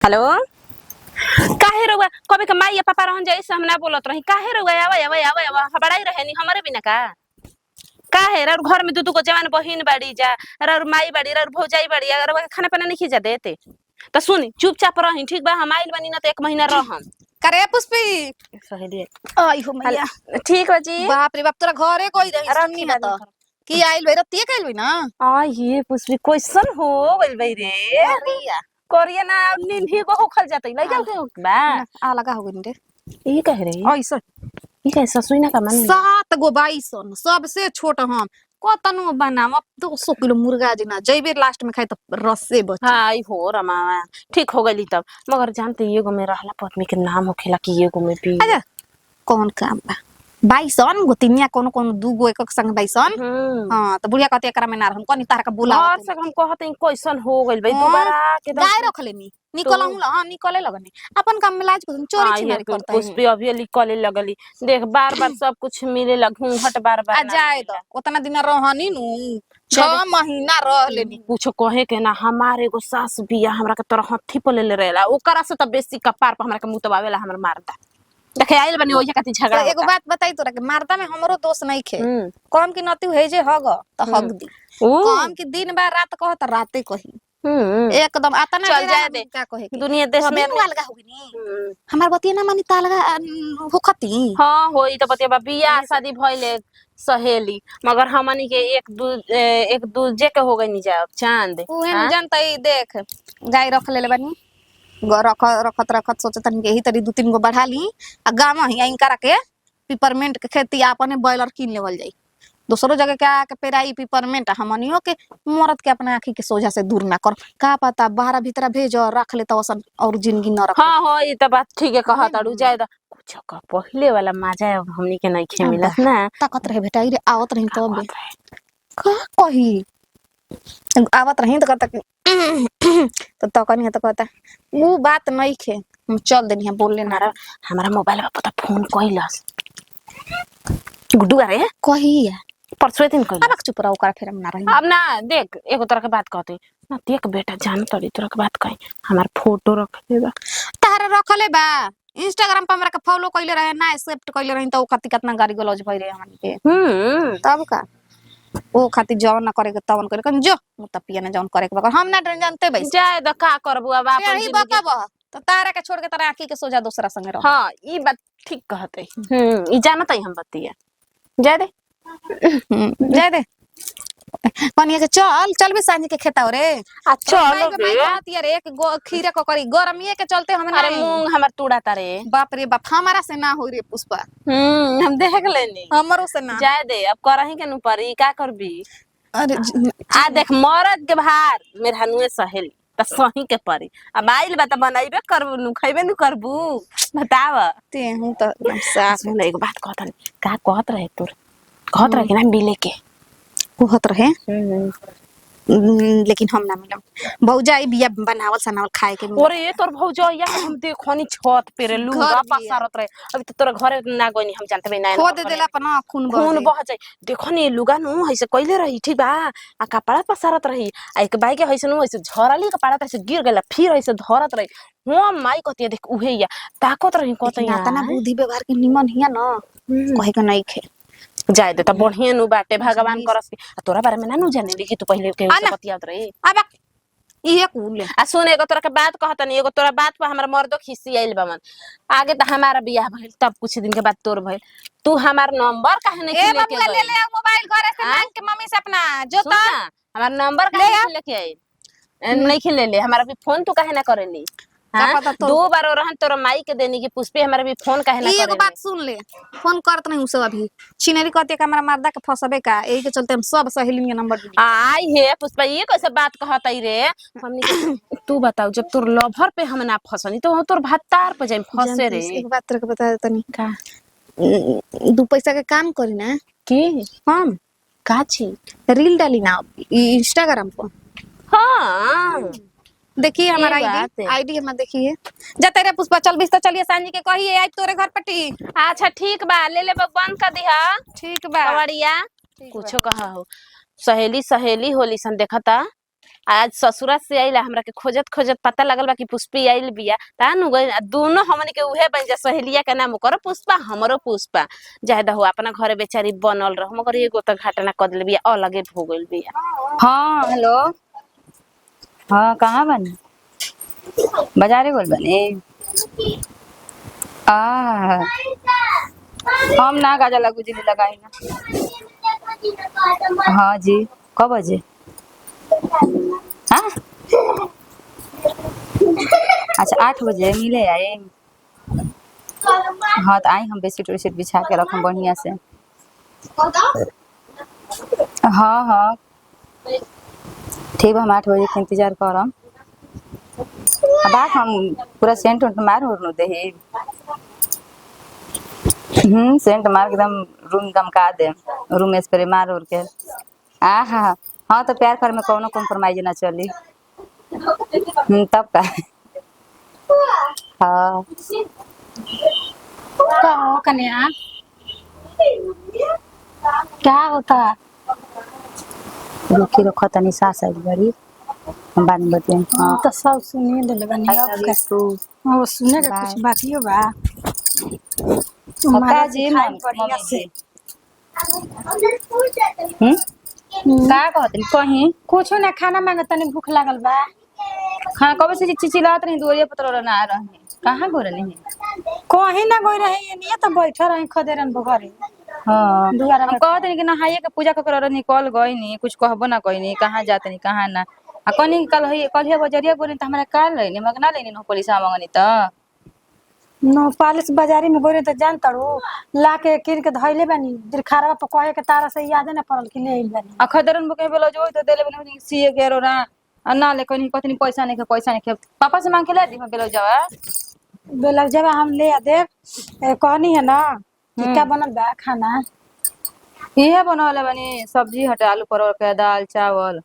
Hello. काहे रउआ कभी के माई या पापा रहन जाई से हम ना बोलत रही। काहे रउआ आवा आवा आवा आवा हबड़ाई रहे नी हमरे बिना का। काहे रउर घर में दू को जवान बहिन बाड़ी जा, रउर माई बाड़ी, रउर भौजाई बाड़ी, अगर रउआ खाना पीना नहीं खिजा देते त सुनी चुपचाप रही, ठीक बा। हम आइल बनी ना त 1 महीना रहम। करे पुष्पी सहेली आई हो मैया ठीक बा जी। बाप रे बाप तोरा घरे कोई रही सुनी ना तो की आइल भई रतिए कइल भई ना आ ये पुष्पी क्वेश्चन हो गइल बई रे। करिया कोरिया ना निन्ही को होखल जातई लइका के बा आ लगा हो गइल रे ई कह रे। ऐसा ई कैसा सुई ना का मन 7 गो 22 सबसे छोट हम कतनो बनाम अब 200 किलो मुर्गा जिना जइबे लास्ट में खाई त रसे बच। हाय हो रमा ठीक हो गई तब। मगर जानते ये गो में रहला पत्नी के नाम होखेला कि ये गो में भी अरे कौन काम बा 22 गोतिनिया कोनो कोनो दू गो एक संग 22 हां त बुढ़िया कहते एकरा में ना हम कोनी तार का बोला और से हम कहते हैं क्वेश्चन हो गइल भाई दोबारा के गाय रख लेनी निकल हम हां निकले लगनी अपन काम में लाज को चोरी छिनारी करता है। पुष्पी अभी निकले लगली देख बार-बार सब कुछ मिले लगू हट बार-बार आ जाए तो उतना दिन रहनी नु 6 महीना रह लेनी कुछ कहे के ना। हमारे एगो सास बिया हमरा के तरह हथी पे ले रहेला ओकरा से त बेसी कपार पे हमरा के मुतबावेला हमर मारता देखे आइल बनी ओइजा कति झगड़ा। एगो बात बताई तोरा के मारता में हमरो दोष नहीं खे कम की नती है जे हग त हग दी कम की दिन बा रात कह त राते कही एकदम आता ना चल जाए दे क्या कहे दुनिया देश में अलगा हो गनी हमार बतिया ना मानी तालगा होखती। हां होई त बतिया बियाह शादी भइले सहेली मगर हमनी के एक दूजे के हो गई जा चांद उहे न जानतई देख गाय रख लेले बानी रखत सोचत नहीं यही तरी 2-3 गो बढ़ा ली आ गाम ही आई करा के पिपरमेंट के खेती अपने बॉयलर किन लेवल जाई दूसरो जगह के आके पेराई पिपरमेंट हमनियो के मरद के अपना आंखी के सोझा से दूर ना कर का पता बाहर भीतर भेज और रख ले तो और जिंदगी न रख। हां हां ई त बात ठीक है कहत अड़ू जाए द कुछ का पहिले वाला मजा हमनी के नहीं खे मिलत ना ताकत रहे बेटा रे आवत रही तो का कही आवत रही तो कहता तो कनी है तो कहता वो बात नहीं खे हम चल देनी है बोल लेना हमारा मोबाइल में पता फोन कइलस गुड्डू अरे कही है परसों दिन कइल अब चुप रहो कर फिर हम ना रही अब ना देख एगो तरह के बात कहते ना देख बेटा जान तड़ी तरह के बात कही हमार फोटो रख लेबा तारे रखले बा इंस्टाग्राम पर हमरा के फॉलो कइले रहे ना एक्सेप्ट कइले रही तो खाती कितना गाड़ी गलौज भई रहे हमन के तब का ओ खाती जौन ना करे के तवन करे कन जो मुतपिया ना जौन करे के हम ना जानते भाई जाए द का करबू अब अपन यही बकब तो तारा के छोड़ के तारा आंखी के सोजा दूसरा संग रहो। हां ई बात ठीक कहते ई जानत हम बतिया जाए दे जाए दे कनिया के चल चल भी सांझ के खेता रे आ चल बे यार एक खीरे को करी गरमीए के चलते हम अरे मूंग हमर टूड़ा तारे बाप रे बाप हमारा से ना होई रे पुष्पा हम देख लेनी हमरो से ना जाए दे अब करही के नु परी का करबी। अरे आ देख मरद के भार मेरे हनुए सहेली त सही के परी अब आइल बा त बनाइबे करबू नु खइबे नु करबू बताव ते हूं त सास सुन एगो बात कहत का कहत रहे तोर कहत रहे कि ना मिले के कहत रहे लेकिन हम ना मिलम भौजाई बिया बनावल सनावल खाए के अरे ये तोर भौजैया हम देखनी छत पे रे लुगा पसारत रहे अभी तो तोरा घरे ना गइनी हम जानते ना खो दे देला अपना खून बह जाए देखनी लुगा नु ऐसे कइले रही ठीक बा आ कपड़ा पसारत रही आ एक बाई के ऐसे नु ऐसे झरली कपड़ा त ऐसे गिर गेला फिर ऐसे धरत रही हो माई कहती देख उहे या ताकत रही कहत या तना बुद्धि व्यवहार के निमन हिया न कहे के नहीं खे जाए दे त बढ़िया नु बाटे भगवान करस के तोरा बारे में ना नु जाने ली कि तू पहले के बतियात रही अब इहे कुल आ सुन एगो तोरा के बात कहतनी एगो तोरा बात पर हमरा मर्दो खिसी आइल बमन आगे त हमारा बियाह भइल तब कुछ दिन के बाद तोर भइल तू हमार नंबर काहे नहीं लेके गई ले ले मोबाइल घरे से मांग के मम्मी से अपना जो त हमार नंबर काहे लेके आई नहीं ले ले हमारा भी फोन तू काहे ना करेली दो बार रहन तोर माई के देनी की पुष्पी हमारे भी फोन काहे ना करे। एगो बात सुन ले फोन करत नहीं सब अभी छिनेरी कहते का हमारा मर्दा के फसबे का यही के चलते हम सब सहेली के नंबर दी आई है पुष्पा ये कैसे बात कहतई रे हमनी तू बताओ जब तोर लवर पे हम ना फसनी तो तोर भत्तार पे जाई फसे रे। एक बात तेरे को बता तनी का 2 पैसा के काम करी ना की हम का छी रील डाली ना इंस्टाग्राम पर हां देखिए हमारा आईडी हम देखिए जाते रे पुष्पा चल बिस्तर चलिए सांझी के कहिए आज तोरे घर पट्टी अच्छा ठीक बा ले ले बंद कर दिहा ठीक बा कवड़िया कुछो कहा हो सहेली सहेली होली सन देखता आज ससुरा से आइला हमरा के खोजत खोजत पता लगल बा कि पुष्पी आइल बिया तानु गई दोनों हमन के उहे बन जा सहेलिया के नाम कर पुष्पा हमरो पुष्पा जायदा हो अपना घरे बेचारी बनल रह मगर एगो त घटना क देल बिया अलगे हो गइल बिया। हाँ हेलो। हाँ कहाँ बनी? बाजारे बोल बनी। हम ना गाजा लगू जी लगाई ना। हाँ जी कब बजे? हाँ अच्छा 8 बजे मिले आए। हाँ तो आई हम बेडशीट वेडशीट बिछा के रखम बढ़िया से। हाँ हाँ ठीक है हम 8 बजे के इंतजार करम। बात हम पूरा सेंट उंट मार उड़ दे सेंट मार के एकदम रूम गमका दे रूम स्प्रे मार उड़ के। हाँ हाँ तो प्यार कर में कोनो कॉम्प्रोमाइज ना चली। तब का हाँ कहो कन्या क्या होता? रुकी रखो तनी सास आई बड़ी हम बाद में बतियें। हाँ तो सब सुनिए ले बनी वो सुने का कुछ बाकी हो बा पक्का जी बढ़िया से। का कहत कहीं कुछ ना खाना मांगे तनी भूख लागल बा। खाना कब से चिचिलात रही दुआरिया पतर ना रहे कहाँ गो रही कहीं ना गई रहे ये तो बैठे रहे खदेरन बगरे। हाँ हम कहते नहीं कि नहाइए के पूजा कर निकल गई नहीं कुछ कहबो ना कही नहीं कहाँ जाते नहीं कहाँ ना आ कहीं कल बजरिया बोली तो हमारा कार लेनी मगना लेनी नो पुलिस मंगनी तो नो पालिस बाजारी में गई तो जान तड़ो ला के किन के धइले बानी दिरखारा पर कहे के तारा से याद ना पड़ल कि ले आइल बानी आ खदरन बुके बेलो जो तो देले बनी सीए के रो ना ना ले कहीं कतनी पैसा नहीं पापा से मांग के ले दी बेलो जावा बेलक जब हम ले आ देव कहनी है ना कि क्या बनल बा खाना ये बनवले बनी सब्जी हटे आलू परवल के दाल चावल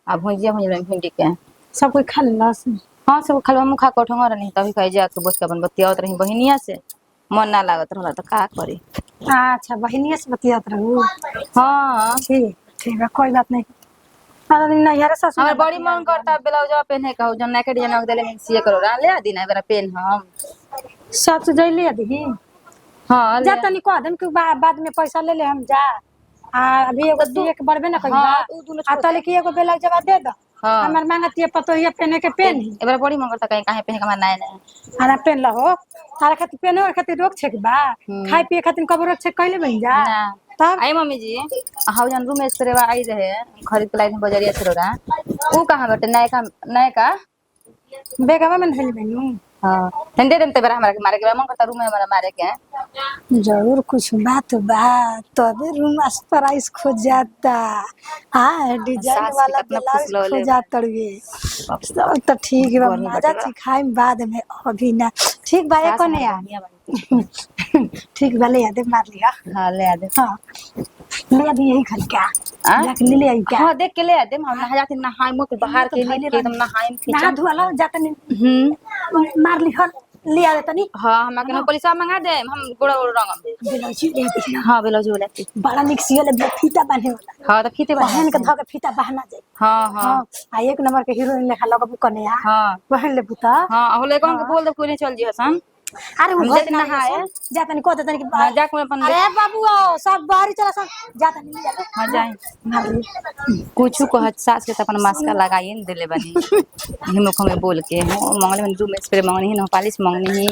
आ भुजिया भिंडी के सब कोई खा लेलस। हाँ सब खलवा मुखा कोठंगर नहीं तभी कही जाके बोझ के अपन बतियावत रही बहिनिया से मन ना लागत रहला तो का करी। अच्छा बहिनिया से बतियात रहू। हाँ ठीक ठीक है कोई बात नहीं। नैहरा ससुर हमारे बड़ी मन करता ब्लाउज पहने का जन नेकेट जन देले में सीए करो रा ले दी ना बेरा पेन हम सब से जइले दी। हाँ जा तनी कह देम कि बाद में पैसा ले ले हम जा अभी एगो दिए के बड़बे ना कइबा। हाँ, उ दुनो आ तले की एगो बेला जवाब दे द। हाँ हमर मांगतिए पतोहिया पहने के पेन ही एबार बड़ी मन करता कहीं काहे पहने का ना ना आना पेन लहो तारा खातिर पेन और खातिर रोक छे के बा खाए पिए खातिर कब रोक छे कइले बन जा ना तब आई मम्मी जी हाउ जन रूम स्प्रे आई रहे खरीद के लाइन बजरिया से रोरा उ कहां बटे नए का बेगवा में धइल बनु। हां ठंडे दिन ते बेरा हमरा के मारे के मन करता रूम में हमरा मारे के जरूर कुछ बात बा तबे रूम प्राइस खो जाता। हां डिजाइन वाला ब्लाउज खो जाता रे सब तो ठीक बा मजा खाए बाद में अभी ना ठीक बा एको ने ठीक बा ले दे मार लिया। हां ले दे हां ले दे यही खल क्या जाके ले आई क्या। हां देख के ले दे हम नहा जाते नहाए मत बाहर के ले एकदम नहाए नहा धुआला जाता नहीं मार ली हर ले आ तनी। हां हमरा के पैसा मंगा दे हम गोड़ा रंगम ब्लाउज ले दे। हां ब्लाउज ले बड़ा निक सियल ले फीता बांधे वाला। हां तो फीते बहन के धके फीता बहना जाए। हां हां आ एक नंबर के हीरोइन लेखा लगबू कन्या। हां बहन ले पुता हां होले कौन के बोल दे कोई नहीं चल जी हसन। अरे वो देख नहाए जा तनी को तनी हां जा को अपन अरे बाबू सब बाहर चला सब जा तनी जा। हां जाए कुछ को सास के अपन मास्क लगाई न देले बनी हिमुख में बोल के हो मंगले में रूम स्प्रे मंगनी न पालिश मंगनी ही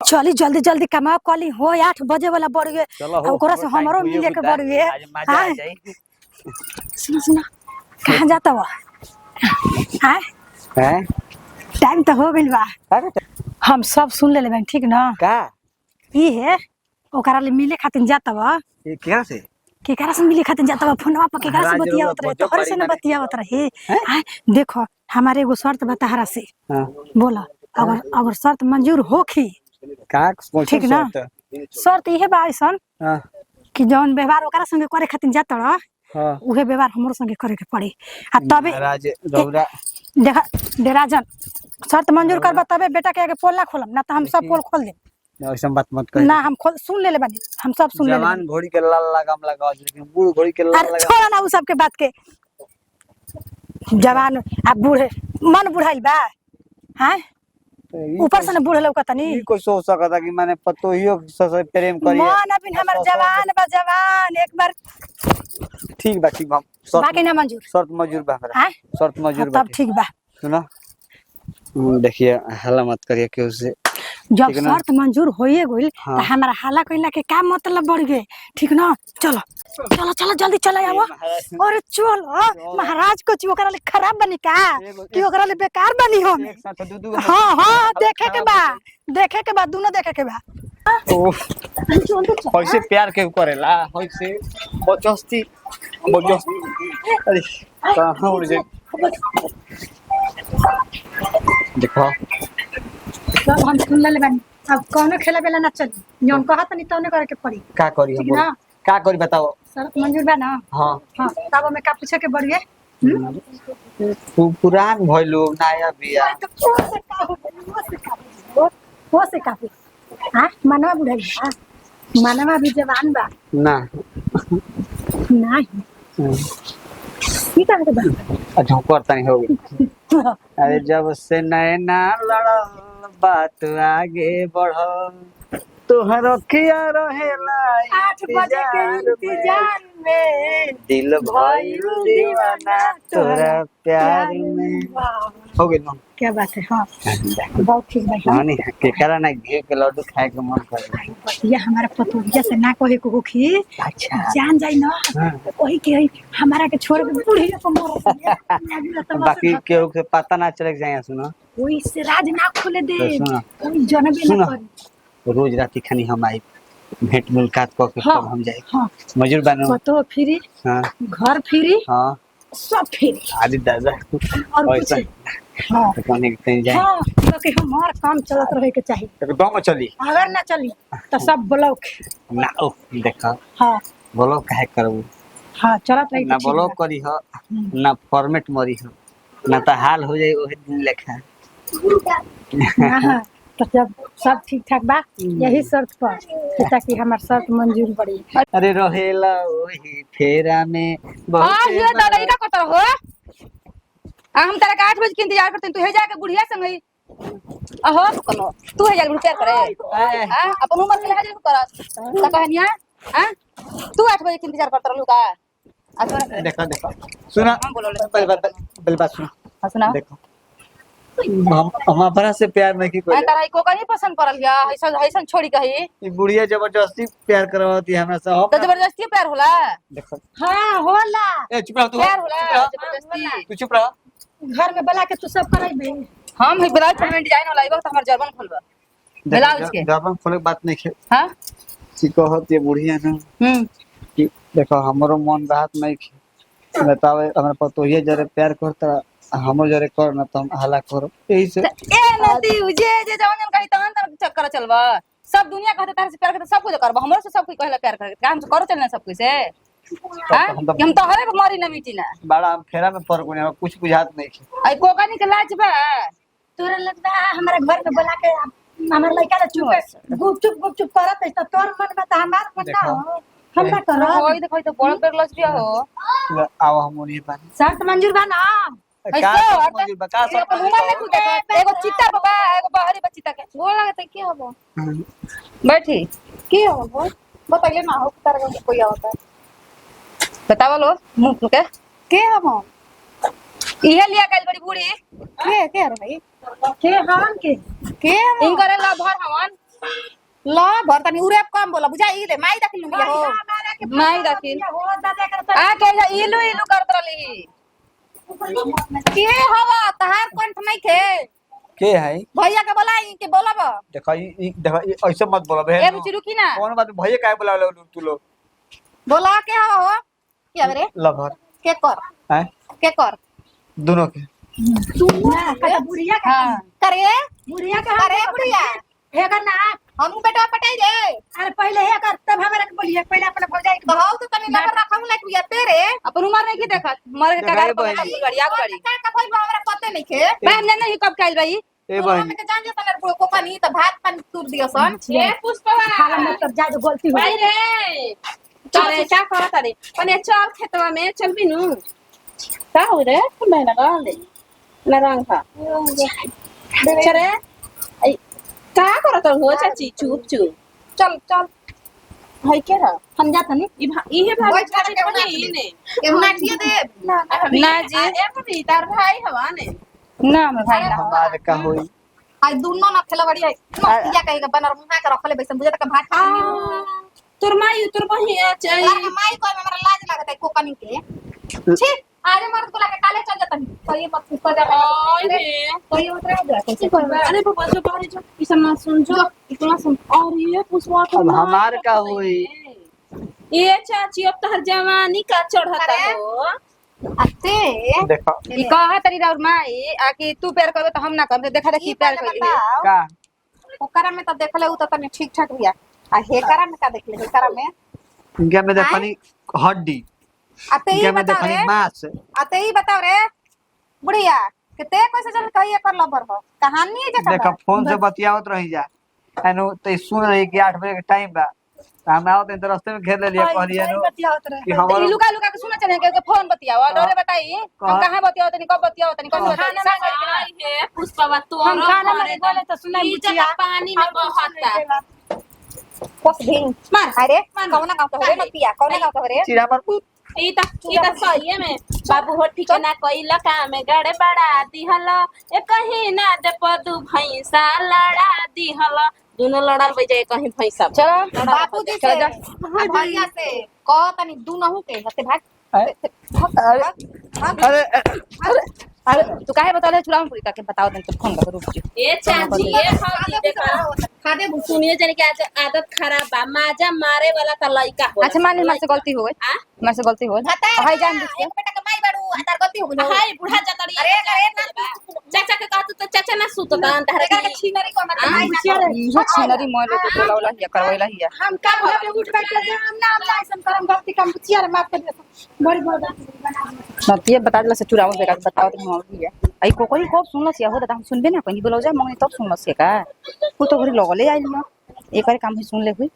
चली जल्दी जल्दी कमा कली हो 8 बजे वाला बढ़ गए ओकरा से हमरो मिले के बढ़ गए। हां सुन सुन कहां जाता हो हां हैं टाइम तो हो गइल बा हम सब सुन लेले बन ठीक ना का ई है ओकरा ले मिले खातिर जाता बा ये क्या से केकरा से मिले खातिर जाता बा फोनवा पर केकरा से बतियावत रहे तोहरे से ना बतियावत रहे। हां देखो हमारे एगो शर्त बता हरा से। हां बोला अगर शर्त मंजूर होखी का ठीक ना शर्त इहे बा ऐसन हां कि जौन व्यवहार ओकरा संगे करे खातिर जाता रह हां उहे व्यवहार हमरो संगे करे के पड़ी आ तबे राज रौरा देखा डेराजन शर्त मंजूर करबा तबे बेटा के आगे पोल ना खोलम ना तो हम सब पोल खोल दे। ऐसा बात मत कर ना हम खोल सुन लेले बानी हम सब सुन लेले जवान घोड़ी के लाल लगाम लगाओ लेकिन बूढ़ घोड़ी के लाल अरे लगा छोड़ा ना उ सब के बात के जवान आ बूढ़े मन बुढ़ाइल बा हैं ऊपर से न बूढ़ लौकतनी ई कोई सोच सकता कि माने पतोहियो से प्रेम करिए मन अभी हमर जवान बा जवान एक बार ठीक बा बाकी ना मंजूर शर्त मंजूर बा हमरा हैं शर्त मंजूर बा तब ठीक बा सुनो देखिए हल्ला मत करिए केहू से जब ठीक ना? शर्त मंजूर होइए गइल हाँ। त हमारा हाला कइला के का मतलब बढ़ गए ठीक ना चलो चलो चलो जल्दी चलो आवो अरे चल महाराज को ओकरा ले खराब बनी का कि ओकरा ले बेकार बनी हम एक साथ दू हाँ हाँ देखे के बा दोनों देखे के बा कैसे प्यार के करेला कैसे बचस्ती अरे कहां उड़ जाए देखो सब हम सुन ले बानी अब कौनो खेला बेला ना चली जौन कहत नहीं तौने करे के पड़ी का करी ठीक हम ना? का करी बताओ शर्त मंजूर बा ना हां हाँ तब हमें का पूछे के बढ़िए पुरान भइलो नया बिया तो वो से का हो हाँ मनवा बुढ़ाई बा मनवा भी जवान बा ना नहीं ठीक है तो अच्छा करता नहीं होगी अरे जब से नैना लड़ल बात आगे बढ़ल तोहर अखिया रहेला 8 बजे के इंतजार में दिल भइल दीवाना तोरा प्यार में हो गइल ना क्या बात है हाँ बहुत ठीक भाई हाँ हां के करा ना घी के लड्डू खाए के मन कर ये हमारा पतोरिया से ना कहे को होखी अच्छा जान जाई ना तो वही के हमारा के छोड़ के बुढ़िया को मार बाकी केहू के पता ना चले जाए सुनो कोई से राज ना खोले दे तो सुनो। कोई जनबे सुनो। ना करे रोज राती खानी हम आई भेंट मुलाकात क के हाँ, तब हम जाए हाँ मजूर बानो पतो फ्री हां घर फ्री हां सब फ्री आदि दादा और कुछ ऐसा हाँ तो कहीं कहीं जाए हाँ क्योंकि हमार काम चलत रहे के चाहिए तो गांव में चली अगर ना चली तो सब ब्लॉक ना ओ देखा हाँ बोलो काहे करबू हाँ चलत रहे ना बोलो करी हो ना फॉर्मेट मरी हो ना तो हाल हो जाए ओहे दिन लेखा हाँ तो जब सब ठीक ठाक बा यही शर्त पर ताकि हमार शर्त मंजूर पड़ी अरे रहेला ओही फेरा में हां ये दादा ई का करत हो हम तेरा के 8 बजे के इंतजार करते तू हे जाके बुढ़िया संग ही अहो कनो तू हे जाके प्यार करे हां अपन उम्र के हाजिर करत का कहनिया हां तू 8 बजे के इंतजार करत रहलू का अच्छा देखो देखो सुना हां बोलो पहले बात सुनो सुना देखो हम अपना से प्यार नहीं की मैं कोई तारा को नहीं पसंद पड़ल या ऐसा ऐसा छोड़ी कही ई बुढ़िया जबरदस्ती प्यार करवाती है हमरा से तो हम जबरदस्ती प्यार होला देखो हाँ होला ए चुप रह तू प्यार होला चुप रह। जबरदस्ती तू चुप रह घर में बुला के तू सब कराई हम ही ब्लाउज पेमेंट डिजाइन होला ई वक्त हमर जर्मन खोलबा ब्लाउज के जब खोले के बात नहीं है हां की कहत ये बुढ़िया ना कि देखो हमरो मन बात नहीं है बतावे हमरा पतोहिए जरे प्यार करता हमो जरे कर ना तो हम हला करो यही से ए नदी जे जे जवन कही तहन तन चक्कर चलबा सब दुनिया कहते तारे से प्यार करते सब कुछ करबा हमरो से सब कुछ कहला प्यार करे काम से करो चलना सब कुछ से हां हम तो हरे मारी न मिटी ना बड़ा हम फेरा में पड़ गए कुछ बुझात नहीं है आई कोकानी के लाज बा तोरा लगता हमारे घर में बुला के हमार लड़का चुप गुपचुप करत है तो तोर मन में तो हमार मन ना हो हम ना करो होई देखो तो बड़ कर लज बिया हो आओ हम नहीं पानी शर्त मंजूर बा ना का मुझे बका एगो उमर में कुछ एगो चित्ता बाबा एगो बाहरी बच्ची तक गोल लगत के हबो बैठी की हो वो बताइए ना हो तारा का कोई आवता बताओ लो मुंह के हम इहे लिया गइल बड़ी बूढ़ी के रे भाई के हम के के इनकरे ला भर हवन ला भर तनी उरे कम बोला बुझा ई ले माई दखिल लुंगी हो माई दखिन हो दादा कर आ के इलू इलू करत रहली के हवा तहार कंठ नहीं थे के है भैया के बोलाई के बोलब देखो ई देखो ई ऐसे मत बोलो ए बहन बुची रुकी ना कौन बात भैया काहे बुला लो तू लोग बोला के हवा हो क्या रे लभर के कर हैं के कर दोनों के तू ना का बुढ़िया का हां करे बुढ़िया का करे बुढ़िया हेगा ना हम बेटा पटाई दे अरे पहले हे कर तब हमरा के बोलिए पहले अपने भौजाई के कहौ तो तनी नंबर रखम लाइक बिया तेरे अपन उमर नहीं की देखत मर के कगार पर गाड़ी आग गाड़ी का का भइल हमरा पते नहीं खे बहन ने नहीं कब काइल भाई ए बहन के जान जे तने को पानी त भात पानी तुर दियो सन ए पुष्पवा खाला में तब जा गलती हो भाई रे चले क्या करत रे पने चल खेतवा में चल बिनु का हो रे मैं लगा ले ना रंग था चले आई का करत हो चाची चुप चुप चल चल है के रहा हम जात नहीं ई है भाई चाची कोनी ने केहू ना ठिए दे ना जी ए भाई तार भाई हवा ने ना हमर भाई ना हमारे का होई आई दुनो ना खेला बढ़िया मस्तिया कहीं का बनर मुहा के रखले बैसे बुझे तक भात तोर माई तोर बही चाही यार माई को हमरा लाज लागत है कोकनी के छी आज मर्द को लाके काले चल जाता है तो ये मत कर जा तो ये मत रह जा अरे पापा जो बाहर जो कितना सुन जो इतना सुन और ये पुष्पा अब हमार का होई ये चाची अब तहर जवानी का चढ़ता हो अते देखो ई कहा तरी राउर माई आकि तू प्यार करबे तो हम ना करबे देखा देखी प्यार कर ली का ओकरा में तो देखले उ तो तने ठीक ठाक बिया आ हेकरा में का देखले हेकरा में इनके में देखनी हड्डी अते इनके ही में बताओ देखनी रे मांस अते ही बताओ रे बुढ़िया किते कैसे चल कही एकर लबर हो कहानी है देखो जका फोन से बतियावत रही जा एनु तो सुन रही कि 8 बजे के टाइम बा हम आओ तो रास्ते में घेर ले लिया कहलिए नु कि ई हमर लुका लुका के सुना चले के फोन बतियाओ डरे बताई हम कहां बतियाओ तनी कब बतियाओ तनी कब बतियाओ आई है पुष्पा तो हम खाना में बोले तो सुनाई बुचिया पानी में बहता कोस दिन मार अरे कौन गांव का रे नतिया कौन गांव का रे चिड़ा पर ई त सही है में बाबू हो ठीक ना कइला काम गड़े बड़ा दिहल ए कहीं ना दे पदू भैंसा लड़ा दिहल दोनों लड़ल बजे कहीं भैंसा चलो बापूजी से भैया से कह तनी दुनहु के हते भाग अरे अरे तू काहे बता ले चुराम पूरी का बताओ तनी तो फोन कर रुक जा ए चाची ये भाभी देखा खादे सुनिए जने के आज आदत खराब बा माजा मारे वाला त लइका हो अच्छा मान हमसे गलती हो गई आ? मेरे से गलती हो गई हाय जान दे एक बेटा के माई बाड़ू हतार गलती हो गई हाय बुढ़ा जतड़ी अरे चाचा के कहत तो चाचा ना सुत दान तहरा एकर के छीनरी को मत माई ना ये छीनरी मोर को बोलावला हिया करवैला हिया हम का भावे उठ बैठ के हम ना हम लाइसन करम गलती कम बुचिया रे माफ कर दे बड़ी बड़ी ना ये बता दिला से चुराम बेटा बताओ तो हम हिया आई कोई कब सुनलस या हो त हम सुनबे ना कहीं बोलाव जा मंगनी तब सुनलस का वो तो घरी लगले आइल एक बार काम ही सुन ले हुई